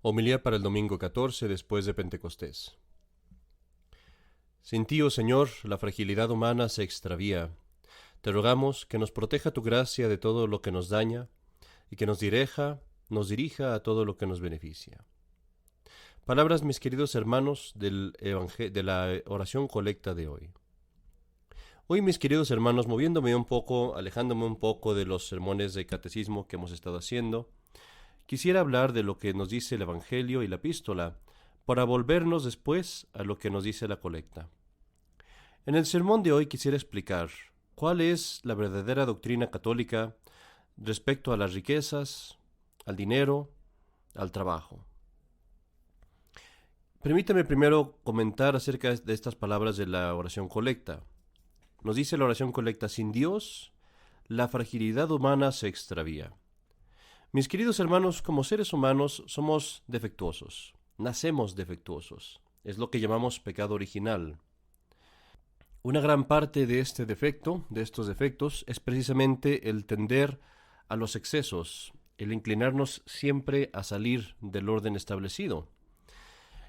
Homilía para el domingo 14 después de Pentecostés. Sin ti, oh Señor, la fragilidad humana se extravía. Te rogamos que nos proteja tu gracia de todo lo que nos daña y que nos dirija a todo lo que nos beneficia. Palabras, mis queridos hermanos, de la oración colecta de hoy. Hoy, mis queridos hermanos, moviéndome un poco, alejándome un poco de los sermones de catecismo que hemos estado haciendo, quisiera hablar de lo que nos dice el Evangelio y la Epístola, para volvernos después a lo que nos dice la colecta. En el sermón de hoy quisiera explicar cuál es la verdadera doctrina católica respecto a las riquezas, al dinero, al trabajo. Permítame primero comentar acerca de estas palabras de la oración colecta. Nos dice la oración colecta: sin Dios, la fragilidad humana se extravía. Mis queridos hermanos, como seres humanos somos defectuosos, nacemos defectuosos. Es lo que llamamos pecado original. Una gran parte de este defecto, de estos defectos, es precisamente el tender a los excesos, el inclinarnos siempre a salir del orden establecido.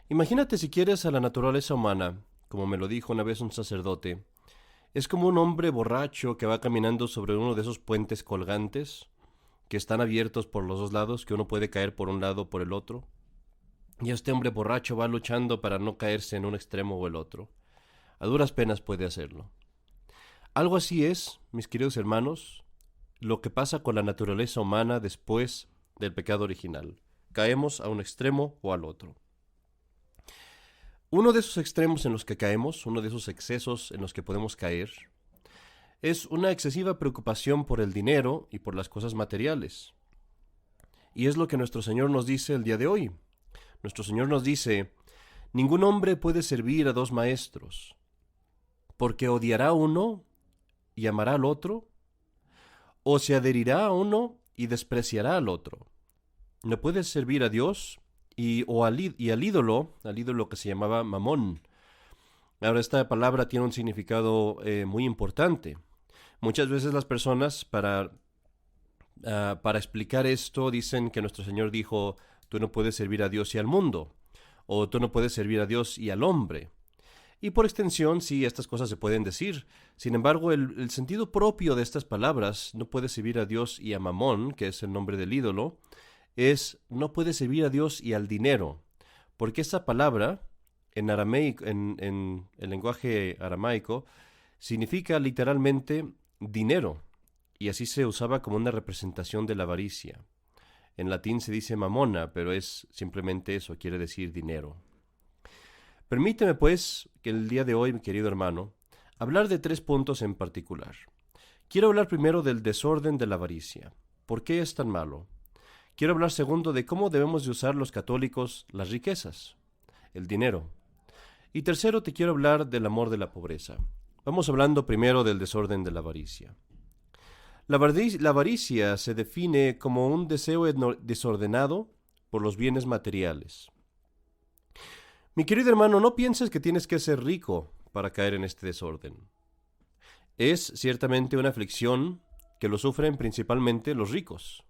Imagínate, si quieres, a la naturaleza humana, como me lo dijo una vez un sacerdote. Es como un hombre borracho que va caminando sobre uno de esos puentes colgantes que están abiertos por los dos lados, que uno puede caer por un lado o por el otro. Y este hombre borracho va luchando para no caerse en un extremo o el otro. A duras penas puede hacerlo. Algo así es, mis queridos hermanos, lo que pasa con la naturaleza humana después del pecado original. Caemos a un extremo o al otro. Uno de esos extremos en los que caemos, uno de esos excesos en los que podemos caer, es una excesiva preocupación por el dinero y por las cosas materiales. Y es lo que nuestro Señor nos dice el día de hoy. Nuestro Señor nos dice: ningún hombre puede servir a dos maestros, porque odiará a uno y amará al otro, o se adherirá a uno y despreciará al otro. No puedes servir a Dios y al ídolo que se llamaba Mamón. Ahora, esta palabra tiene un significado muy importante. Muchas veces las personas, para explicar esto, dicen que nuestro Señor dijo: tú no puedes servir a Dios y al mundo, o tú no puedes servir a Dios y al hombre. Y por extensión, sí, estas cosas se pueden decir. Sin embargo, el sentido propio de estas palabras, no puedes servir a Dios y a Mamón, que es el nombre del ídolo, es: no puedes servir a Dios y al dinero. Porque esa palabra, en arameico, en el lenguaje aramaico, significa literalmente dinero, y así se usaba como una representación de la avaricia. En latín se dice mamona, pero es simplemente eso, quiere decir dinero. Permíteme, pues, que el día de hoy, mi querido hermano, hablar de 3 puntos en particular. Quiero hablar primero del desorden de la avaricia. ¿Por qué es tan malo? Quiero hablar segundo de cómo debemos de usar los católicos las riquezas, el dinero. Y tercero, te quiero hablar del amor de la pobreza. Vamos hablando primero del desorden de la avaricia. La avaricia se define como un deseo desordenado por los bienes materiales. Mi querido hermano, no pienses que tienes que ser rico para caer en este desorden. Es ciertamente una aflicción que lo sufren principalmente los ricos.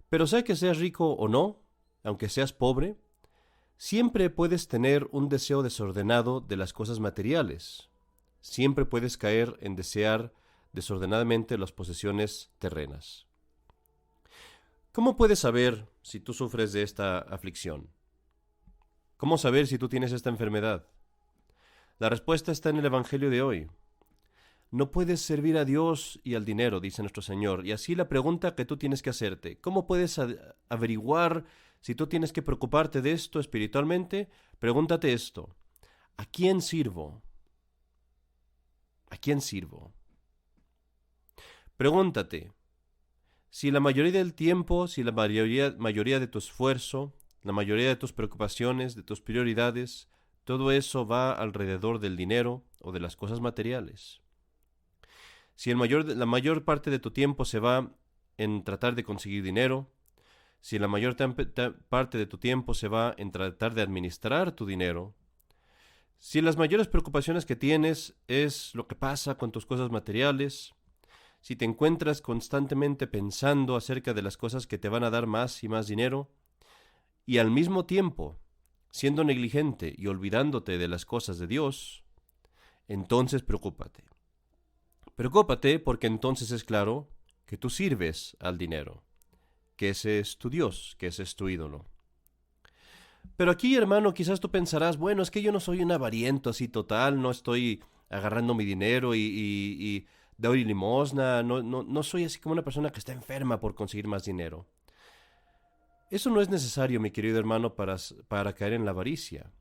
Pero sea que seas rico o no, aunque seas pobre, siempre puedes tener un deseo desordenado de las cosas materiales. Siempre puedes caer en desear desordenadamente las posesiones terrenas. ¿Cómo puedes saber si tú sufres de esta aflicción? ¿Cómo saber si tú tienes esta enfermedad? La respuesta está en el Evangelio de hoy. No puedes servir a Dios y al dinero, dice nuestro Señor. Y así la pregunta que tú tienes que hacerte: ¿cómo puedes averiguar si tú tienes que preocuparte de esto espiritualmente? Pregúntate esto: ¿a quién sirvo? ¿A quién sirvo? Pregúntate si la mayoría del tiempo, si la mayoría de tu esfuerzo, la mayoría de tus preocupaciones, de tus prioridades, todo eso va alrededor del dinero o de las cosas materiales. Si la mayor parte de tu tiempo se va en tratar de conseguir dinero, si la mayor parte de tu tiempo se va en tratar de administrar tu dinero, si las mayores preocupaciones que tienes es lo que pasa con tus cosas materiales, si te encuentras constantemente pensando acerca de las cosas que te van a dar más y más dinero, y al mismo tiempo siendo negligente y olvidándote de las cosas de Dios, entonces preocúpate. Preocúpate porque entonces es claro que tú sirves al dinero, que ese es tu Dios, que ese es tu ídolo. Pero aquí, hermano, quizás tú pensarás, bueno, es que yo no soy un avariento así total, no estoy agarrando mi dinero y doy limosna, no soy así como una persona que está enferma por conseguir más dinero. Eso no es necesario, mi querido hermano, para caer en la avaricia.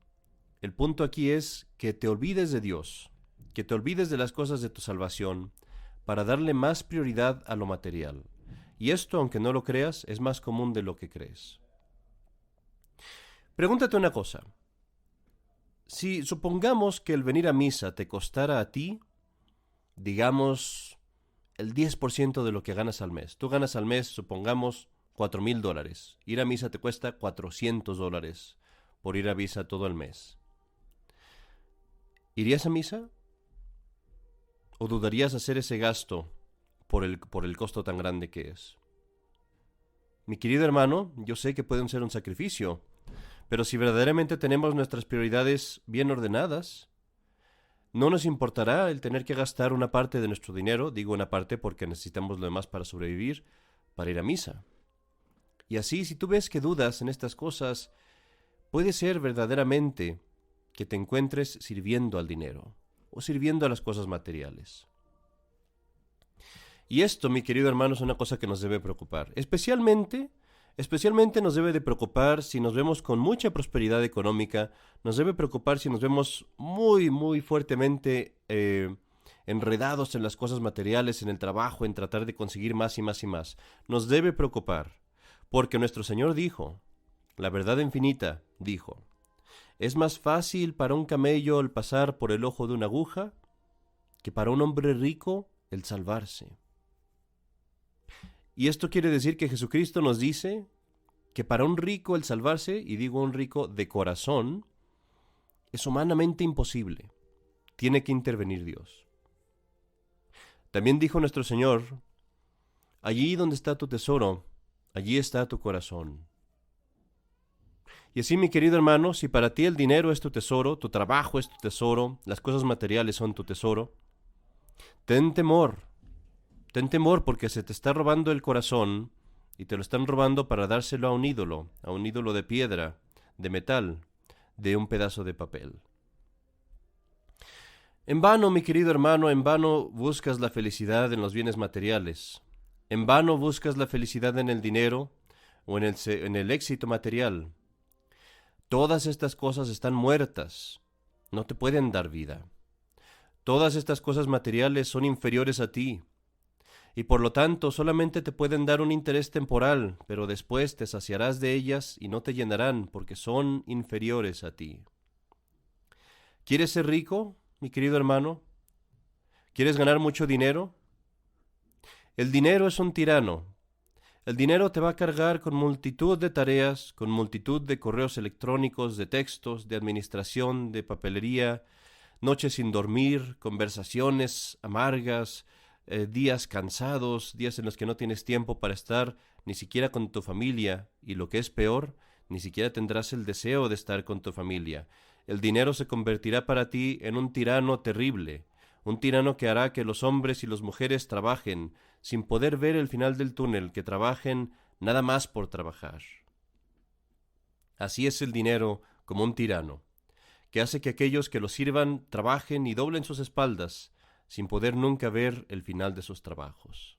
El punto aquí es que te olvides de Dios, que te olvides de las cosas de tu salvación, para darle más prioridad a lo material. Y esto, aunque no lo creas, es más común de lo que crees. Pregúntate una cosa. Si supongamos que el venir a misa te costara a ti, digamos, el 10% de lo que ganas al mes. Tú ganas al mes, supongamos, $4,000. Ir a misa te cuesta $400 por ir a misa todo el mes. ¿Irías a misa? ¿O dudarías hacer ese gasto por el costo tan grande que es? Mi querido hermano, yo sé que puede ser un sacrificio, pero si verdaderamente tenemos nuestras prioridades bien ordenadas, no nos importará el tener que gastar una parte de nuestro dinero, digo una parte porque necesitamos lo demás para sobrevivir, para ir a misa. Y así, si tú ves que dudas en estas cosas, puede ser verdaderamente que te encuentres sirviendo al dinero o sirviendo a las cosas materiales. Y esto, mi querido hermano, es una cosa que nos debe preocupar. Especialmente nos debe de preocupar si nos vemos con mucha prosperidad económica, nos debe preocupar si nos vemos muy, muy fuertemente enredados en las cosas materiales, en el trabajo, en tratar de conseguir más y más y más. Nos debe preocupar, porque nuestro Señor dijo, la verdad infinita, dijo, es más fácil para un camello el pasar por el ojo de una aguja que para un hombre rico el salvarse. Y esto quiere decir que Jesucristo nos dice que para un rico el salvarse, y digo un rico de corazón, es humanamente imposible. Tiene que intervenir Dios. También dijo nuestro Señor, allí donde está tu tesoro, allí está tu corazón. Y así, mi querido hermano, si para ti el dinero es tu tesoro, tu trabajo es tu tesoro, las cosas materiales son tu tesoro, ten temor porque se te está robando el corazón y te lo están robando para dárselo a un ídolo de piedra, de metal, de un pedazo de papel. En vano, mi querido hermano, en vano buscas la felicidad en los bienes materiales. En vano buscas la felicidad en el dinero o en el éxito material. Todas estas cosas están muertas, no te pueden dar vida. Todas estas cosas materiales son inferiores a ti, y por lo tanto solamente te pueden dar un interés temporal, pero después te saciarás de ellas y no te llenarán porque son inferiores a ti. ¿Quieres ser rico, mi querido hermano? ¿Quieres ganar mucho dinero? El dinero es un tirano. El dinero te va a cargar con multitud de tareas, con multitud de correos electrónicos, de textos, de administración, de papelería, noches sin dormir, conversaciones amargas, días cansados, días en los que no tienes tiempo para estar ni siquiera con tu familia, y lo que es peor, ni siquiera tendrás el deseo de estar con tu familia. El dinero se convertirá para ti en un tirano terrible, un tirano que hará que los hombres y las mujeres trabajen sin poder ver el final del túnel, que trabajen nada más por trabajar. Así es el dinero como un tirano, que hace que aquellos que lo sirvan trabajen y doblen sus espaldas, sin poder nunca ver el final de sus trabajos.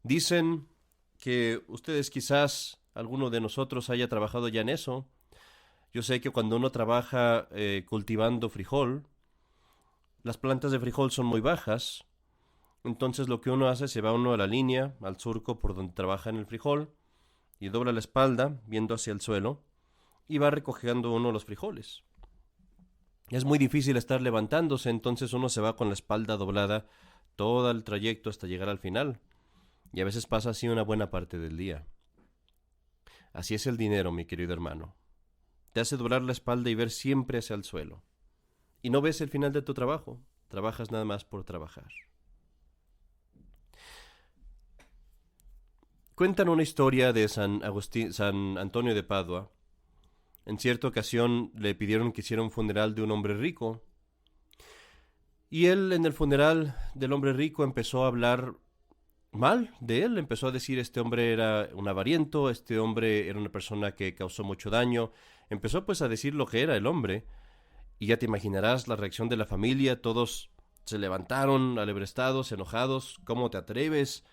Dicen que ustedes quizás, alguno de nosotros haya trabajado ya en eso. Yo sé que cuando uno trabaja cultivando frijol, las plantas de frijol son muy bajas, entonces lo que uno hace, se va uno a la línea, al surco por donde trabaja en el frijol, y dobla la espalda, viendo hacia el suelo, y va recogiendo uno los frijoles. Es muy difícil estar levantándose, entonces uno se va con la espalda doblada todo el trayecto hasta llegar al final, y a veces pasa así una buena parte del día. Así es el dinero, mi querido hermano. Te hace doblar la espalda y ver siempre hacia el suelo. Y no ves el final de tu trabajo, trabajas nada más por trabajar. Cuentan una historia de San Antonio de Padua. En cierta ocasión le pidieron que hiciera un funeral de un hombre rico. Y él en el funeral del hombre rico empezó a hablar mal de él. Empezó a decir este hombre era un avariento, este hombre era una persona que causó mucho daño. Empezó pues a decir lo que era el hombre. Y ya te imaginarás la reacción de la familia. Todos se levantaron alebrestados, enojados. ¿Cómo te atreves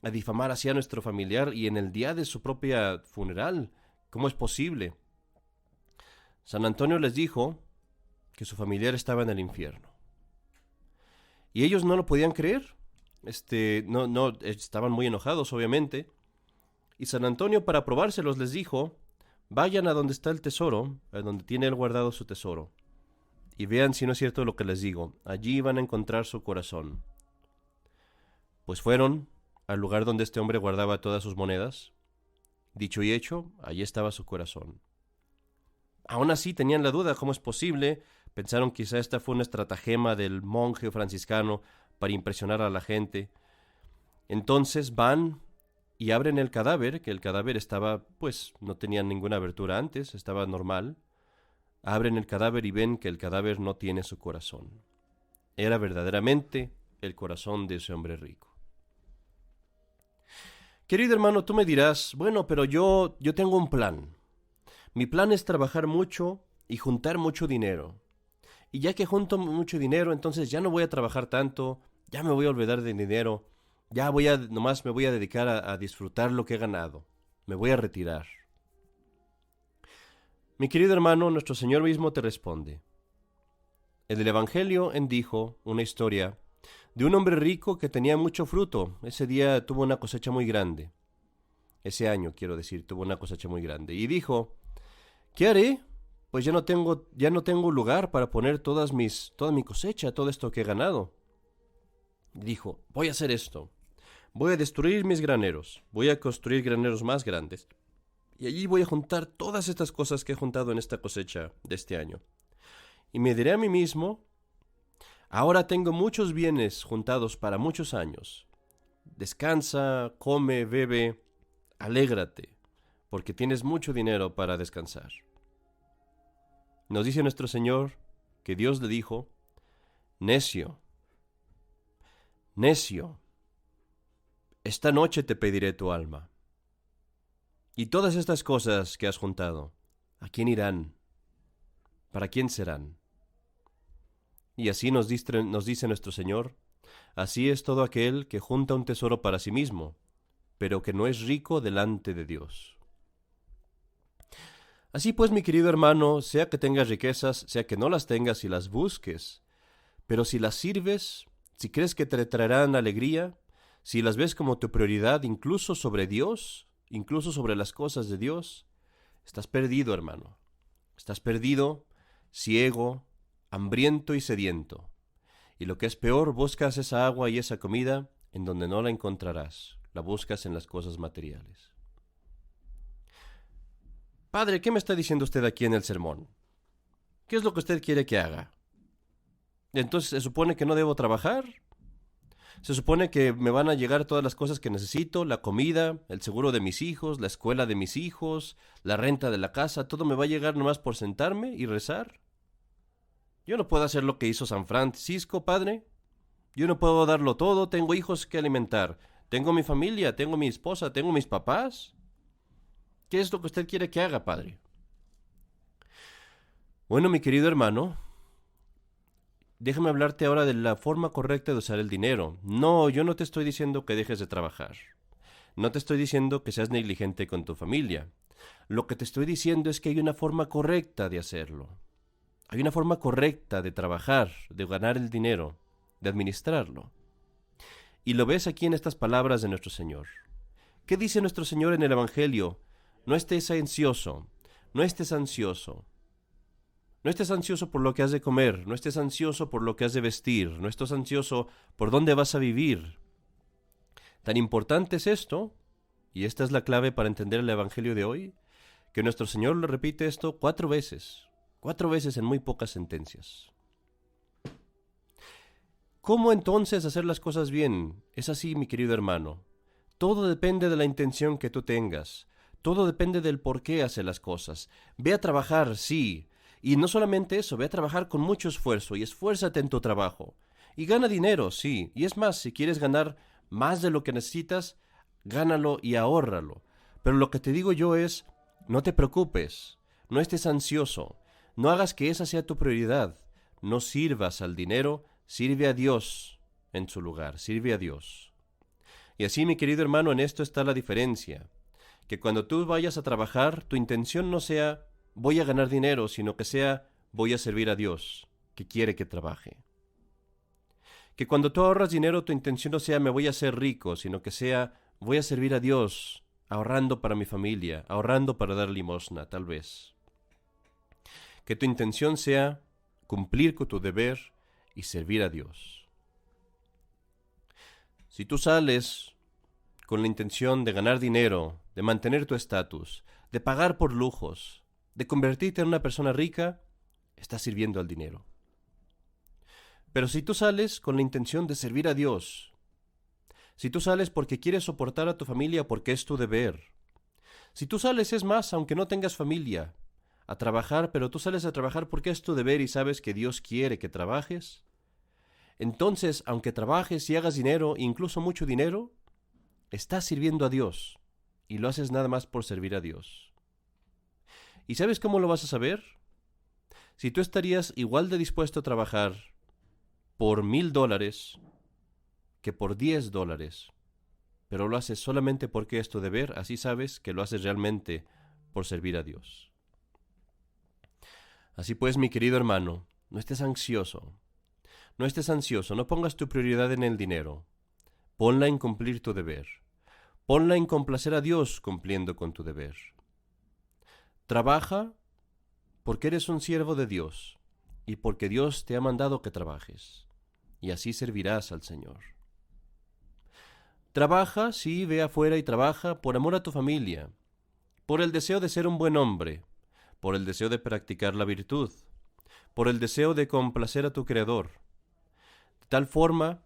a difamar así a nuestro familiar y en el día de su propia funeral? ¿Cómo es posible? San Antonio les dijo que su familiar estaba en el infierno. Y ellos no lo podían creer. No, estaban muy enojados, obviamente. Y San Antonio, para probárselos, les dijo: vayan a donde está el tesoro, a donde tiene él guardado su tesoro, y vean si no es cierto lo que les digo. Allí van a encontrar su corazón. Pues fueron al lugar donde este hombre guardaba todas sus monedas. Dicho y hecho, allí estaba su corazón. Aún así tenían la duda, ¿cómo es posible? Pensaron quizá esta fue una estratagema del monje franciscano para impresionar a la gente. Entonces van y abren el cadáver, que el cadáver estaba, pues, no tenía ninguna abertura antes, estaba normal. Abren el cadáver y ven que el cadáver no tiene su corazón. Era verdaderamente el corazón de ese hombre rico. Querido hermano, tú me dirás, bueno, pero yo tengo un plan. Mi plan es trabajar mucho y juntar mucho dinero. Y ya que junto mucho dinero, entonces ya no voy a trabajar tanto, ya me voy a olvidar del dinero, nomás me voy a dedicar a disfrutar lo que he ganado. Me voy a retirar. Mi querido hermano, nuestro Señor mismo te responde. En el Evangelio dijo una historia de un hombre rico que tenía mucho fruto. Ese día tuvo una cosecha muy grande. Ese año, quiero decir, tuvo una cosecha muy grande. Y dijo: ¿qué haré? Pues ya no tengo lugar para poner toda mi cosecha, todo esto que he ganado. Dijo: voy a hacer esto. Voy a destruir mis graneros. Voy a construir graneros más grandes. Y allí voy a juntar todas estas cosas que he juntado en esta cosecha de este año. Y me diré a mí mismo: ahora tengo muchos bienes juntados para muchos años. Descansa, come, bebe, alégrate, porque tienes mucho dinero para descansar. Nos dice nuestro Señor que Dios le dijo: necio, necio, esta noche te pediré tu alma. Y todas estas cosas que has juntado, ¿a quién irán? ¿Para quién serán? Y así nos dice nuestro Señor: así es todo aquel que junta un tesoro para sí mismo, pero que no es rico delante de Dios. Así pues, mi querido hermano, sea que tengas riquezas, sea que no las tengas y las busques, pero si las sirves, si crees que te traerán alegría, si las ves como tu prioridad incluso sobre Dios, incluso sobre las cosas de Dios, estás perdido, hermano. Estás perdido, ciego, hambriento y sediento. Y lo que es peor, buscas esa agua y esa comida en donde no la encontrarás. La buscas en las cosas materiales. Padre, ¿qué me está diciendo usted aquí en el sermón? ¿Qué es lo que usted quiere que haga? Entonces, ¿se supone que no debo trabajar? ¿Se supone que me van a llegar todas las cosas que necesito? La comida, el seguro de mis hijos, la escuela de mis hijos, la renta de la casa, ¿todo me va a llegar nomás por sentarme y rezar? Yo no puedo hacer lo que hizo San Francisco, Padre. Yo no puedo darlo todo, tengo hijos que alimentar. Tengo mi familia, tengo mi esposa, tengo mis papás. ¿Qué es lo que usted quiere que haga, Padre? Bueno, mi querido hermano, déjame hablarte ahora de la forma correcta de usar el dinero. No, yo no te estoy diciendo que dejes de trabajar. No te estoy diciendo que seas negligente con tu familia. Lo que te estoy diciendo es que hay una forma correcta de hacerlo. Hay una forma correcta de trabajar, de ganar el dinero, de administrarlo. Y lo ves aquí en estas palabras de nuestro Señor. ¿Qué dice nuestro Señor en el Evangelio? No estés ansioso, no estés ansioso. No estés ansioso por lo que has de comer, no estés ansioso por lo que has de vestir, no estés ansioso por dónde vas a vivir. Tan importante es esto, y esta es la clave para entender el Evangelio de hoy, que nuestro Señor le repite esto 4 veces en muy pocas sentencias. ¿Cómo entonces hacer las cosas bien? Es así, mi querido hermano. Todo depende de la intención que tú tengas. Todo depende del por qué haces las cosas. Ve a trabajar, sí. Y no solamente eso, ve a trabajar con mucho esfuerzo y esfuérzate en tu trabajo. Y gana dinero, sí. Y es más, si quieres ganar más de lo que necesitas, gánalo y ahórralo. Pero lo que te digo yo es, no te preocupes, no estés ansioso, no hagas que esa sea tu prioridad. No sirvas al dinero, sirve a Dios en su lugar, sirve a Dios. Y así, mi querido hermano, en esto está la diferencia. Que cuando tú vayas a trabajar, tu intención no sea voy a ganar dinero, sino que sea voy a servir a Dios, que quiere que trabaje. Que cuando tú ahorras dinero, tu intención no sea me voy a hacer rico, sino que sea voy a servir a Dios, ahorrando para mi familia, ahorrando para dar limosna, tal vez. Que tu intención sea cumplir con tu deber y servir a Dios. Si tú sales con la intención de ganar dinero, de mantener tu estatus, de pagar por lujos, de convertirte en una persona rica, estás sirviendo al dinero. Pero si tú sales con la intención de servir a Dios, si tú sales porque quieres soportar a tu familia porque es tu deber, si tú sales, es más, aunque no tengas familia, a trabajar, pero tú sales a trabajar porque es tu deber y sabes que Dios quiere que trabajes, entonces, aunque trabajes y hagas dinero, incluso mucho dinero, estás sirviendo a Dios y lo haces nada más por servir a Dios. ¿Y sabes cómo lo vas a saber? Si tú estarías igual de dispuesto a trabajar por $1,000 que por $10, pero lo haces solamente porque es tu deber, así sabes que lo haces realmente por servir a Dios. Así pues, mi querido hermano, no estés ansioso, no pongas tu prioridad en el dinero, ponla en cumplir tu deber, ponla en complacer a Dios cumpliendo con tu deber. Trabaja porque eres un siervo de Dios y porque Dios te ha mandado que trabajes, y así servirás al Señor. Trabaja, sí, ve afuera y trabaja por amor a tu familia, por el deseo de ser un buen hombre, por el deseo de practicar la virtud, por el deseo de complacer a tu Creador, de tal forma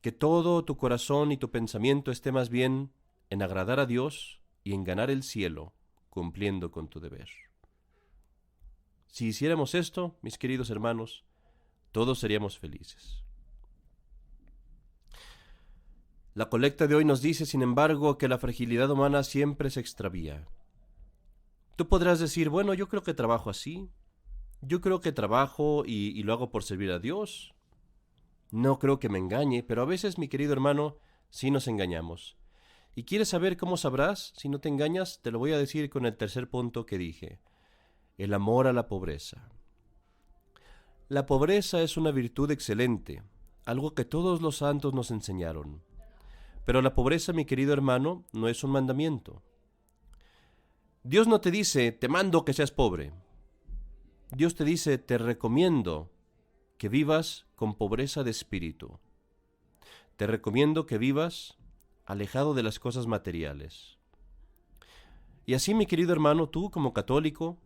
que todo tu corazón y tu pensamiento esté más bien en agradar a Dios y en ganar el cielo, cumpliendo con tu deber. Si hiciéramos esto, mis queridos hermanos, todos seríamos felices. La colecta de hoy nos dice, sin embargo, que la fragilidad humana siempre se extravía. Tú podrás decir, bueno, yo creo que trabajo así, yo creo que trabajo y lo hago por servir a Dios. No creo que me engañe, pero a veces, mi querido hermano, sí nos engañamos. ¿Y quieres saber cómo sabrás si no te engañas? Te lo voy a decir con el tercer punto que dije. El amor a la pobreza. La pobreza es una virtud excelente, algo que todos los santos nos enseñaron. Pero la pobreza, mi querido hermano, no es un mandamiento. Dios no te dice, te mando que seas pobre. Dios te dice, te recomiendo que vivas con pobreza de espíritu. Te recomiendo que vivas alejado de las cosas materiales. Y así, mi querido hermano, tú como católico,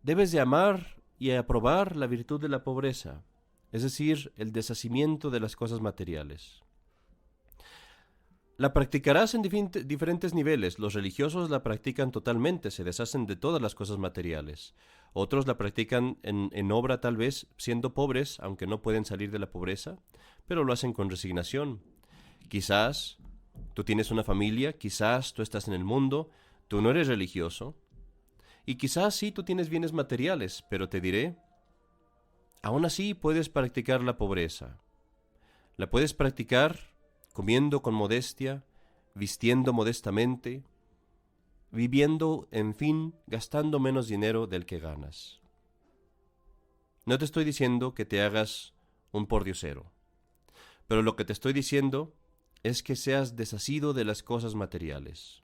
debes de amar y aprobar la virtud de la pobreza, es decir, el deshacimiento de las cosas materiales. La practicarás en diferentes niveles. Los religiosos la practican totalmente, se deshacen de todas las cosas materiales. Otros la practican en obra tal vez, siendo pobres, aunque no pueden salir de la pobreza, pero lo hacen con resignación. Quizás tú tienes una familia, quizás tú estás en el mundo, tú no eres religioso, y quizás sí tú tienes bienes materiales, pero te diré, aún así puedes practicar la pobreza. La puedes practicar comiendo con modestia, vistiendo modestamente, viviendo, en fin, gastando menos dinero del que ganas. No te estoy diciendo que te hagas un pordiosero, pero lo que te estoy diciendo es que seas desasido de las cosas materiales,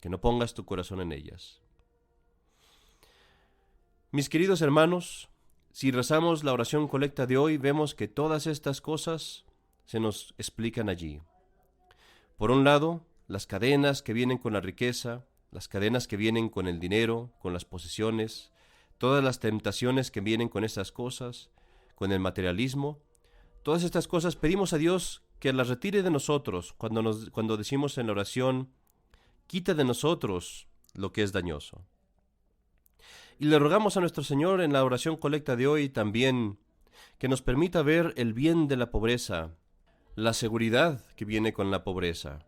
que no pongas tu corazón en ellas. Mis queridos hermanos, si rezamos la oración colecta de hoy, vemos que todas estas cosas se nos explican allí. Por un lado, las cadenas que vienen con la riqueza, las cadenas que vienen con el dinero, con las posesiones, todas las tentaciones que vienen con estas cosas, con el materialismo, todas estas cosas pedimos a Dios que la retire de nosotros cuando decimos en la oración, quita de nosotros lo que es dañoso. Y le rogamos a nuestro Señor en la oración colecta de hoy también que nos permita ver el bien de la pobreza, la seguridad que viene con la pobreza,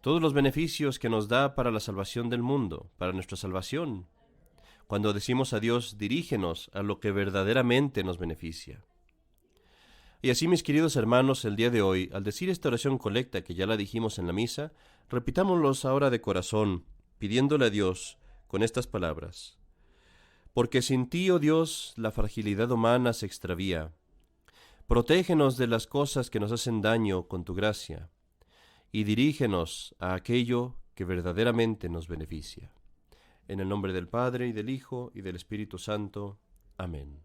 todos los beneficios que nos da para la salvación del mundo, para nuestra salvación. Cuando decimos a Dios, dirígenos a lo que verdaderamente nos beneficia. Y así, mis queridos hermanos, el día de hoy, al decir esta oración colecta que ya la dijimos en la misa, repitámoslos ahora de corazón, pidiéndole a Dios con estas palabras. Porque sin ti, oh Dios, la fragilidad humana se extravía. Protégenos de las cosas que nos hacen daño con tu gracia, y dirígenos a aquello que verdaderamente nos beneficia. En el nombre del Padre, y del Hijo, y del Espíritu Santo. Amén.